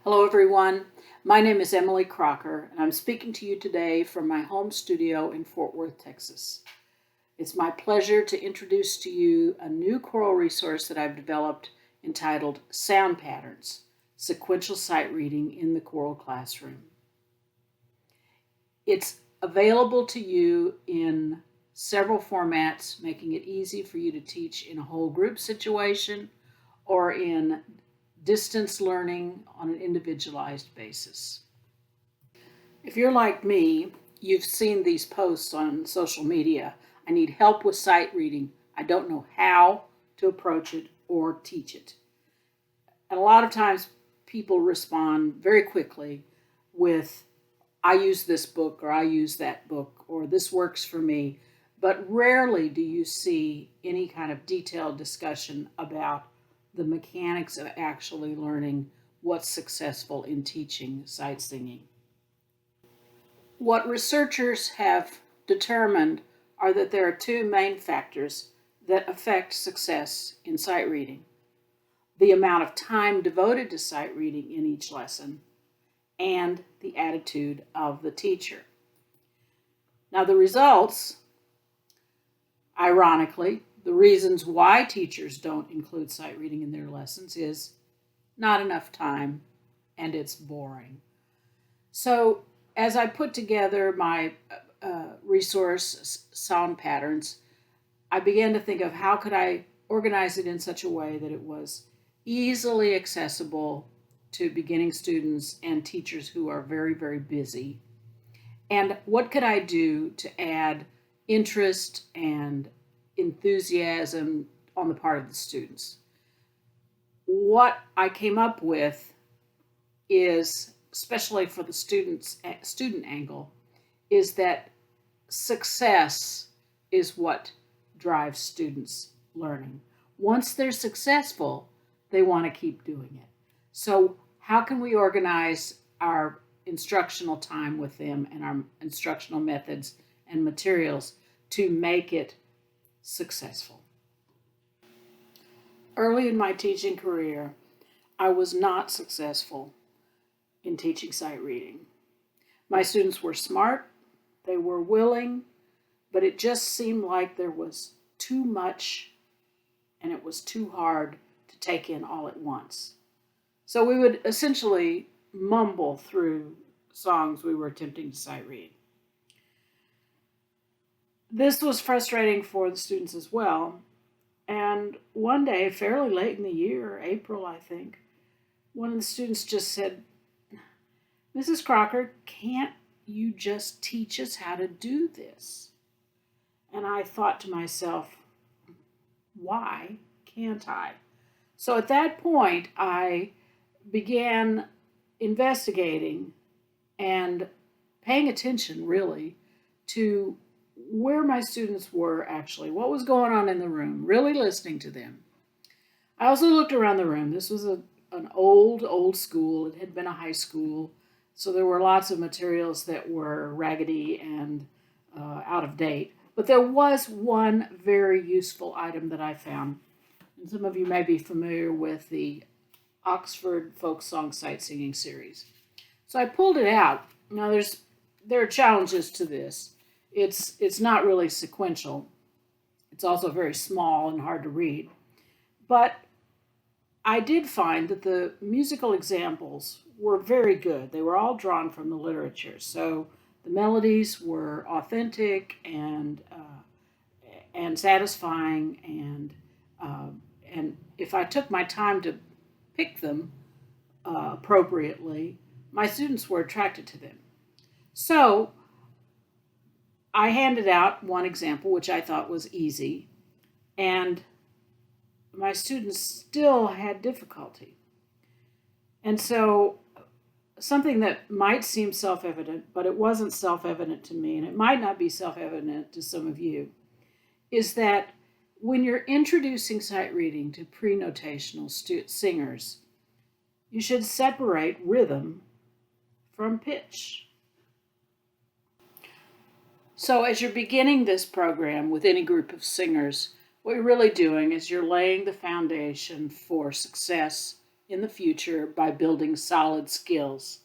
Hello everyone, my name is Emily Crocker and I'm speaking to you today from my home studio in Fort Worth, Texas. It's my pleasure to introduce to you a new choral resource that I've developed entitled Sound Patterns, Sequential Sight Reading in the Choral Classroom. It's available to you in several formats, making it easy for you to teach in a whole group situation or in distance learning on an individualized basis. If you're like me, you've seen these posts on social media. I need help with sight reading. I don't know how to approach it or teach it. And a lot of times people respond very quickly with, I use this book or I use that book or this works for me. But rarely do you see any kind of detailed discussion about the mechanics of actually learning what's successful in teaching sight singing. What researchers have determined are that there are two main factors that affect success in sight reading: the amount of time devoted to sight reading in each lesson and the attitude of the teacher. Now, the results, ironically, the reasons why teachers don't include sight reading in their lessons is not enough time and it's boring. So as I put together my resource, Sound Patterns, I began to think of how could I organize it in such a way that it was easily accessible to beginning students and teachers who are very, very busy. And what could I do to add interest and enthusiasm on the part of the students? What I came up with is, especially for the student angle, is that success is what drives students' learning. Once they're successful, they want to keep doing it. So how can we organize our instructional time with them and our instructional methods and materials to make it successful? Early in my teaching career, I was not successful in teaching sight reading. My students were smart, they were willing, but it just seemed like there was too much and it was too hard to take in all at once. So we would essentially mumble through songs we were attempting to sight read. This was frustrating for the students as well. And one day, fairly late in the year, April, I think, one of the students just said, "Mrs. Crocker, can't you just teach us how to do this?" And I thought to myself, why can't I? So at that point, I began investigating and paying attention, really, to where my students were actually, what was going on in the room, really listening to them. I also looked around the room. This was an old school. It had been a high school, so there were lots of materials that were raggedy and out of date. But there was one very useful item that I found. And some of you may be familiar with the Oxford Folk Song Sight Singing series. So I pulled it out. Now there are challenges to this. It's not really sequential. It's also very small and hard to read. But I did find that the musical examples were very good. They were all drawn from the literature. So the melodies were authentic and satisfying, and if I took my time to pick them appropriately, my students were attracted to them. So I handed out one example, which I thought was easy, and my students still had difficulty. And so something that might seem self-evident, but it wasn't self-evident to me, and it might not be self-evident to some of you, is that when you're introducing sight reading to pre-notational singers, you should separate rhythm from pitch. So as you're beginning this program with any group of singers, what you're really doing is you're laying the foundation for success in the future by building solid skills.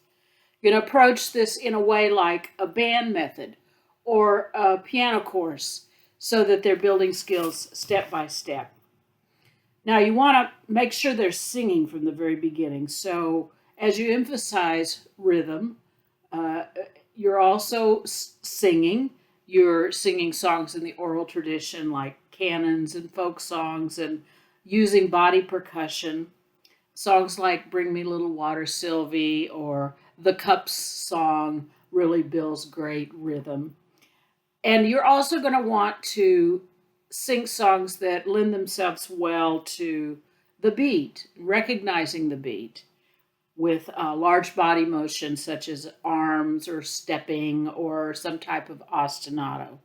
You're going to approach this in a way like a band method or a piano course so that they're building skills step by step. Now, you want to make sure they're singing from the very beginning. So, as you emphasize rhythm, you're also singing. You're singing songs in the oral tradition like canons and folk songs and using body percussion. Songs like Bring Me Little Water, Sylvie, or The Cups song really builds great rhythm. And you're also going to want to sing songs that lend themselves well to the beat, recognizing the beat with large body motion such as arms or stepping or some type of ostinato.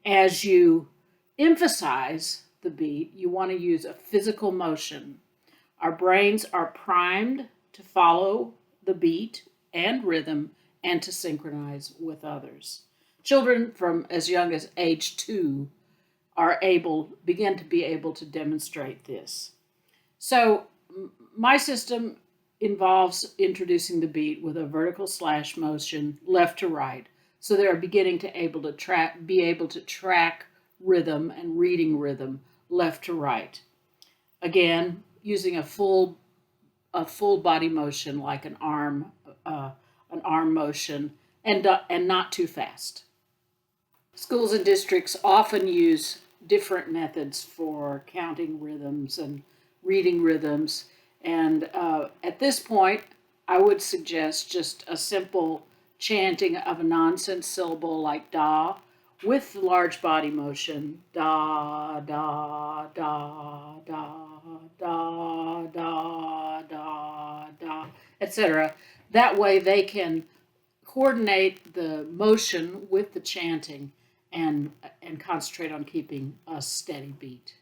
As you emphasize the beat, you want to use a physical motion. Our brains are primed to follow the beat and rhythm and to synchronize with others. Children from as young as age 2 begin to be able to demonstrate this. So my system involves introducing the beat with a vertical slash motion left to right. So they're beginning to be able to track rhythm and reading rhythm left to right. Again, using a full body motion like an arm motion and not too fast. Schools and districts often use different methods for counting rhythms and reading rhythms. And at this point, I would suggest just a simple chanting of a nonsense syllable like da with large body motion. Da, da, da, da, da, da, da, da, etc. That way they can coordinate the motion with the chanting and concentrate on keeping a steady beat.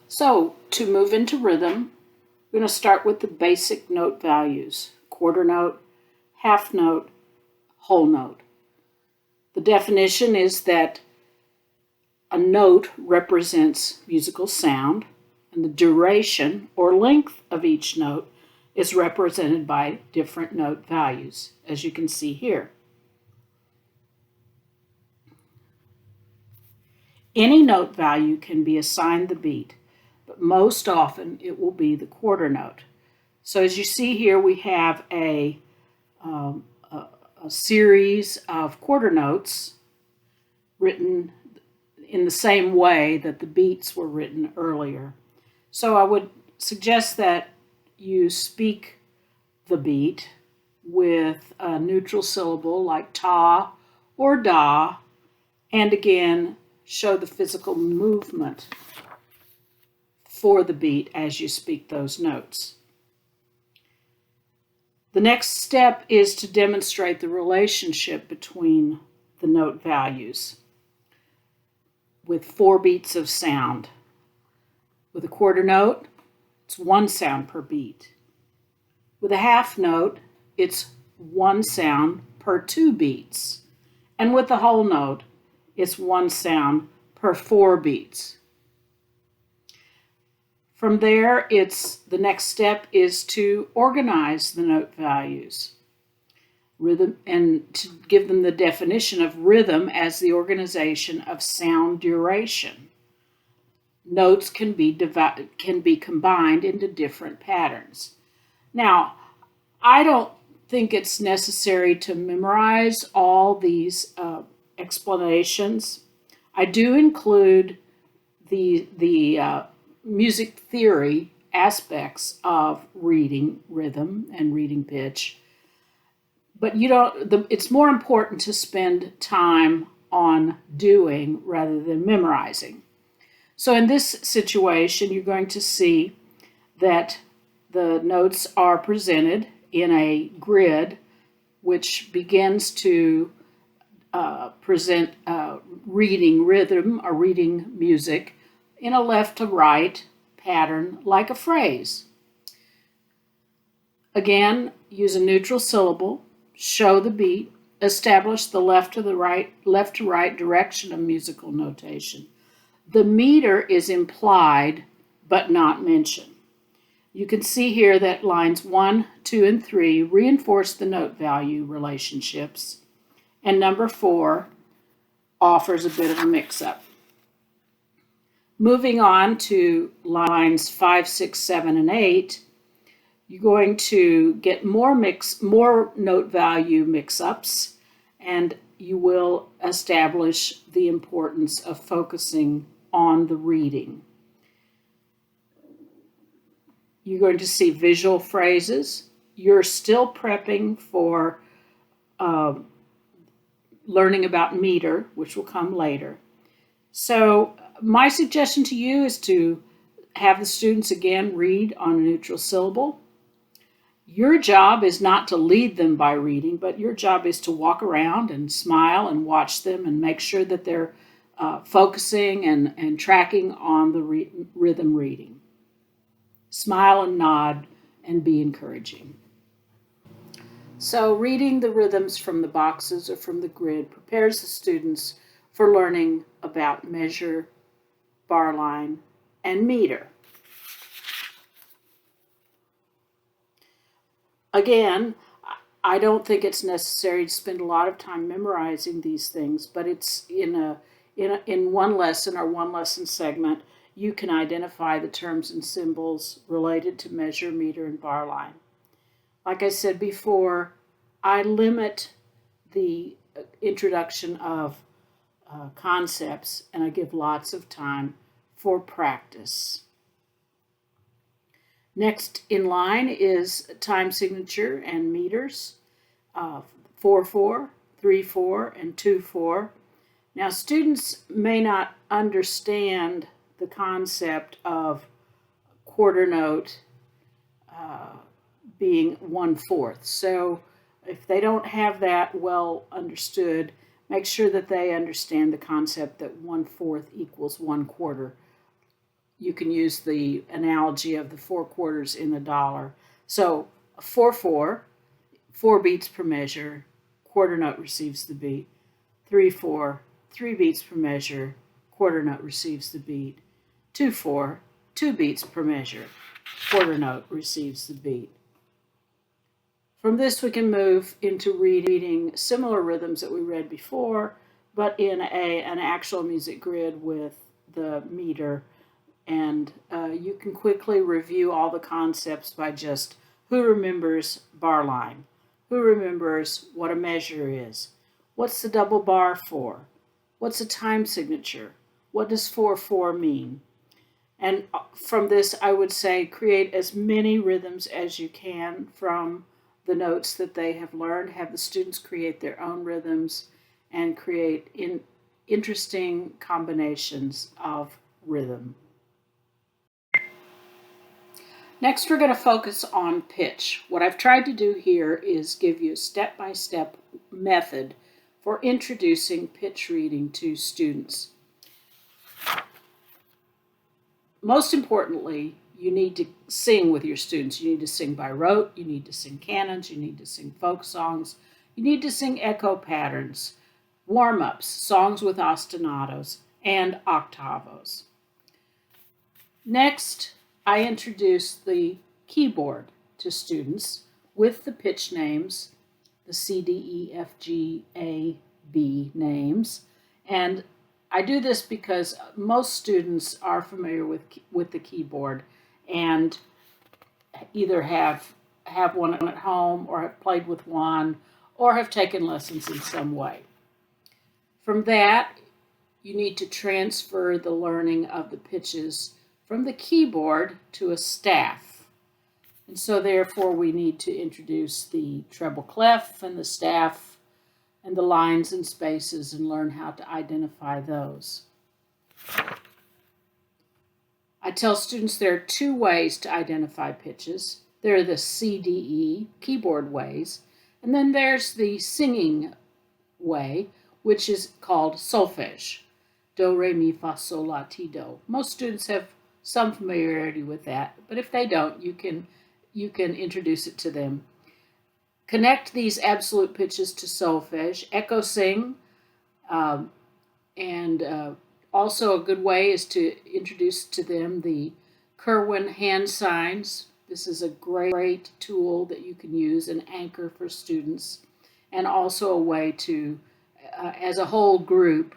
So, to move into rhythm, we're going to start with the basic note values: quarter note, half note, whole note. The definition is that a note represents musical sound, and the duration or length of each note is represented by different note values, as you can see here. Any note value can be assigned the beat, but most often it will be the quarter note. So as you see here, we have a series of quarter notes written in the same way that the beats were written earlier. So I would suggest that you speak the beat with a neutral syllable like ta or da, and again, show the physical movement for the beat as you speak those notes. The next step is to demonstrate the relationship between the note values with 4 beats of sound. With a quarter note, it's 1 sound per beat. With a half note, it's 1 sound per 2 beats. And with the whole note, it's 1 sound per 4 beats. From there, the next step is to organize the note values. Rhythm, and to give them the definition of rhythm as the organization of sound duration. Notes can be combined into different patterns. Now, I don't think it's necessary to memorize all these explanations. I do include the music theory aspects of reading rhythm and reading pitch, but it's more important to spend time on doing rather than memorizing. So in this situation, you're going to see that the notes are presented in a grid which begins to present reading rhythm or reading music in a left to right pattern like a phrase. Again, use a neutral syllable, show the beat, establish the left to right direction of musical notation. The meter is implied but not mentioned. You can see here that lines 1, 2, and 3 reinforce the note value relationships, and number 4 offers a bit of a mix-up. Moving on to lines 5, 6, 7, and 8, you're going to get more note value mix-ups, and you will establish the importance of focusing on the reading. You're going to see visual phrases. You're still prepping for learning about meter, which will come later. So my suggestion to you is to have the students again read on a neutral syllable. Your job is not to lead them by reading, but your job is to walk around and smile and watch them and make sure that they're focusing and tracking on the rhythm reading. Smile and nod and be encouraging. So reading the rhythms from the boxes or from the grid prepares the students for learning about measure, bar line, and meter. Again, I don't think it's necessary to spend a lot of time memorizing these things, but it's in one lesson or one lesson segment, you can identify the terms and symbols related to measure, meter, and bar line. Like I said before, I limit the introduction of concepts, and I give lots of time for practice. Next in line is time signature and meters, 4/4, 3/4, and 2/4. Now, students may not understand the concept of quarter note being 1/4. So if they don't have that well understood, make sure that they understand the concept that 1/4 equals 1/4. You can use the analogy of the 4 quarters in a dollar. So 4/4, 4 beats per measure, quarter note receives the beat. 3/4, 3 beats per measure, quarter note receives the beat. 2/4, 2 beats per measure, quarter note receives the beat. From this we can move into reading similar rhythms that we read before, but in an actual music grid with the meter. And you can quickly review all the concepts by just who remembers bar line, who remembers what a measure is, what's the double bar for, what's a time signature, what does 4/4 mean. And from this, I would say create as many rhythms as you can from the notes that they have learned. Have the students create their own rhythms and create interesting combinations of rhythm. Next, we're going to focus on pitch. What I've tried to do here is give you a step-by-step method for introducing pitch reading to students. Most importantly, you need to sing with your students. You need to sing by rote, you need to sing canons, you need to sing folk songs, you need to sing echo patterns, warm-ups, songs with ostinatos, and octavos. Next, I introduce the keyboard to students with the pitch names, the C, D, E, F, G, A, B names. And I do this because most students are familiar with the keyboard and either have one at home or have played with one or have taken lessons in some way. From that, you need to transfer the learning of the pitches from the keyboard to a staff. And so therefore we need to introduce the treble clef and the staff and the lines and spaces and learn how to identify those. I tell students there are 2 ways to identify pitches. There are the CDE, keyboard ways, and then there's the singing way, which is called solfege. Do, re, mi, fa, sol, la, ti, do. Most students have some familiarity with that, but if they don't, you can introduce it to them. Connect these absolute pitches to solfege, echo sing, and Also, a good way is to introduce to them the Kerwin hand signs. This is a great tool that you can use, an anchor for students, and also a way to, as a whole group,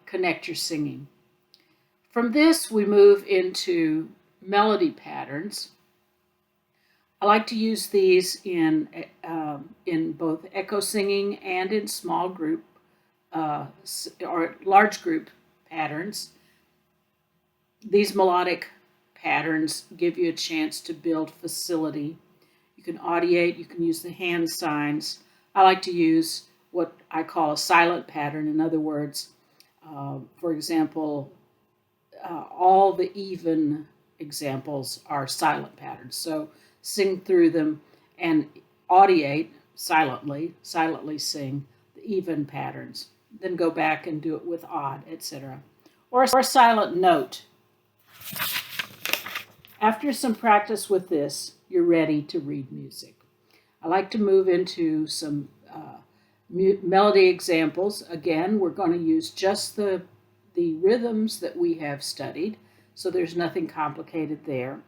connect your singing. From this, we move into melody patterns. I like to use these in both echo singing and in small group or large group patterns. These melodic patterns give you a chance to build facility. You can audiate, you can use the hand signs. I like to use what I call a silent pattern. In other words, for example, all the even examples are silent patterns. So sing through them and audiate silently sing the even patterns. Then go back and do it with odd, etc. Or a silent note. After some practice with this, you're ready to read music. I like to move into some melody examples. Again, we're going to use just the rhythms that we have studied, so there's nothing complicated there.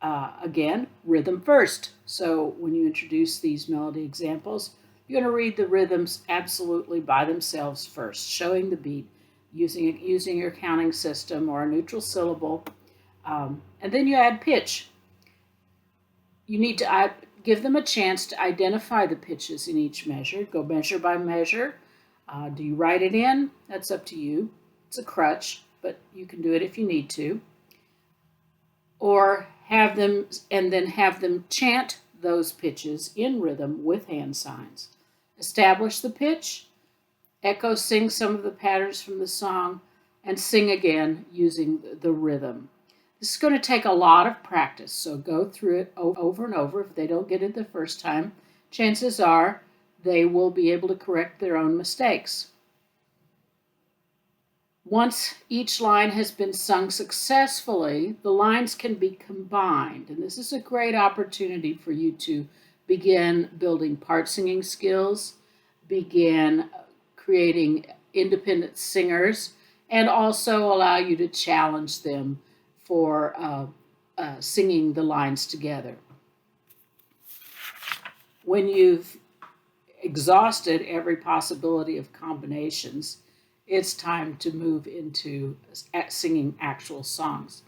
Again, rhythm first. So when you introduce these melody examples, you're going to read the rhythms absolutely by themselves first, showing the beat, using your counting system or a neutral syllable, and then you add pitch. You need to give them a chance to identify the pitches in each measure. Go measure by measure. Do you write it in? That's up to you. It's a crutch, but you can do it if you need to. Or have them chant those pitches in rhythm with hand signs. Establish the pitch, echo sing some of the patterns from the song, and sing again using the rhythm. This is going to take a lot of practice, so go through it over and over. If they don't get it the first time, chances are they will be able to correct their own mistakes. Once each line has been sung successfully, the lines can be combined, and this is a great opportunity for you to begin building part singing skills, begin creating independent singers, and also allow you to challenge them for singing the lines together. When you've exhausted every possibility of combinations, it's time to move into singing actual songs.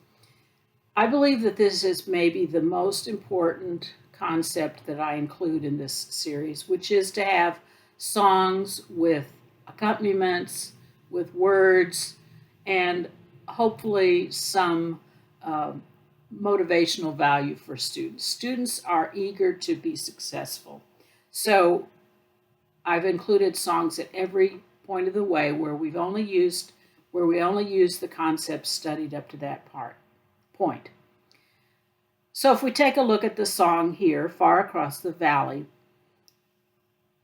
I believe that this is maybe the most important concept that I include in this series, which is to have songs with accompaniments, with words, and hopefully some motivational value for students. Students are eager to be successful. So I've included songs at every point of the way where we only used the concepts studied up to that point. So if we take a look at the song here, Far Across the Valley,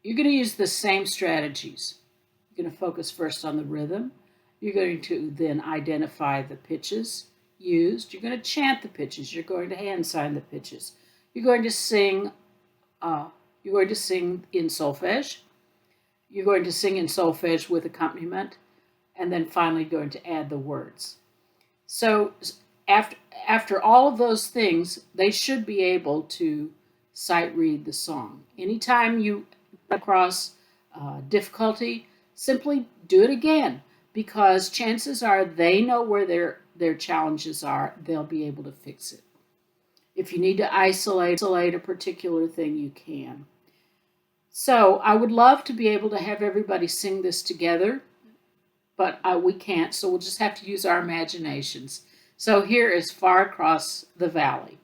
you're going to use the same strategies. You're going to focus first on the rhythm. You're going to then identify the pitches used. You're going to chant the pitches. You're going to hand sign the pitches. You're going to sing in solfege. You're going to sing in solfege with accompaniment, and then finally going to add the words. So after all of those things, they should be able to sight read the song. Anytime you come across difficulty, simply do it again, because chances are they know where their challenges are. They'll be able to fix it. If you need to isolate a particular thing, you can. So I would love to be able to have everybody sing this together, but we can't, so we'll just have to use our imaginations. So here is Far Across the Valley.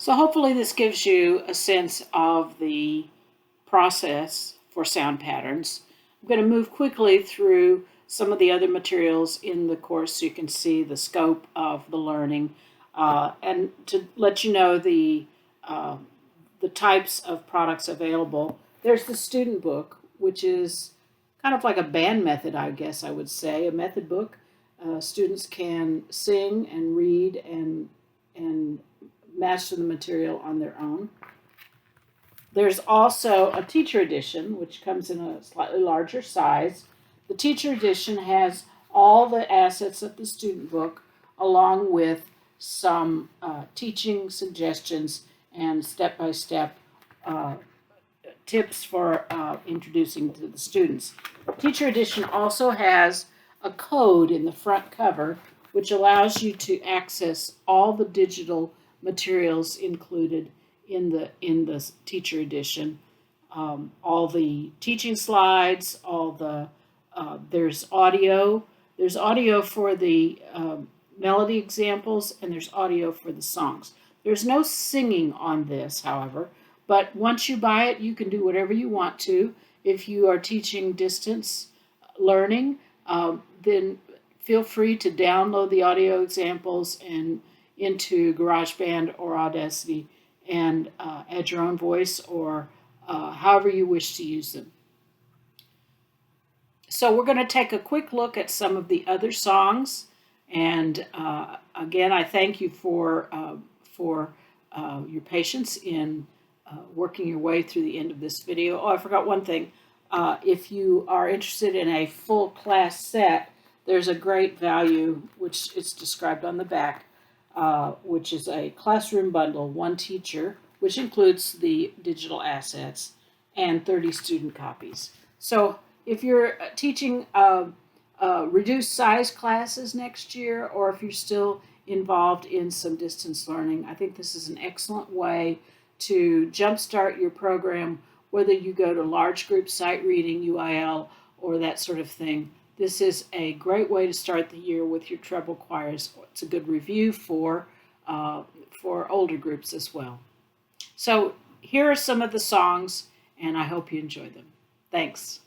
So hopefully this gives you a sense of the process for sound patterns. I'm going to move quickly through some of the other materials in the course so you can see the scope of the learning, and to let you know the types of products available. There's the student book, which is kind of like a band method, I guess I would say, a method book. Students can sing and read and master the material on their own. There's also a teacher edition, which comes in a slightly larger size. The teacher edition has all the assets of the student book, along with some teaching suggestions and step-by-step tips for introducing to the students. Teacher edition also has a code in the front cover, which allows you to access all the digital materials included in the teacher edition, all the teaching slides, all the there's audio for the melody examples, and there's audio for the songs. There's no singing on this, however, but once you buy it, you can do whatever you want to. If you are teaching distance learning, then feel free to download the audio examples and into GarageBand or Audacity and add your own voice or however you wish to use them. So we're going to take a quick look at some of the other songs, and again, I thank you for your patience in working your way through the end of this video. Oh, I forgot one thing. If you are interested in a full class set, there's a great value, which is described on the back, which is a classroom bundle, one teacher, which includes the digital assets, and 30 student copies. So if you're teaching reduced size classes next year, or if you're still involved in some distance learning, I think this is an excellent way to jumpstart your program, whether you go to large group sight reading, UIL, or that sort of thing. This is a great way to start the year with your treble choirs. It's a good review for older groups as well. So here are some of the songs, and I hope you enjoy them. Thanks.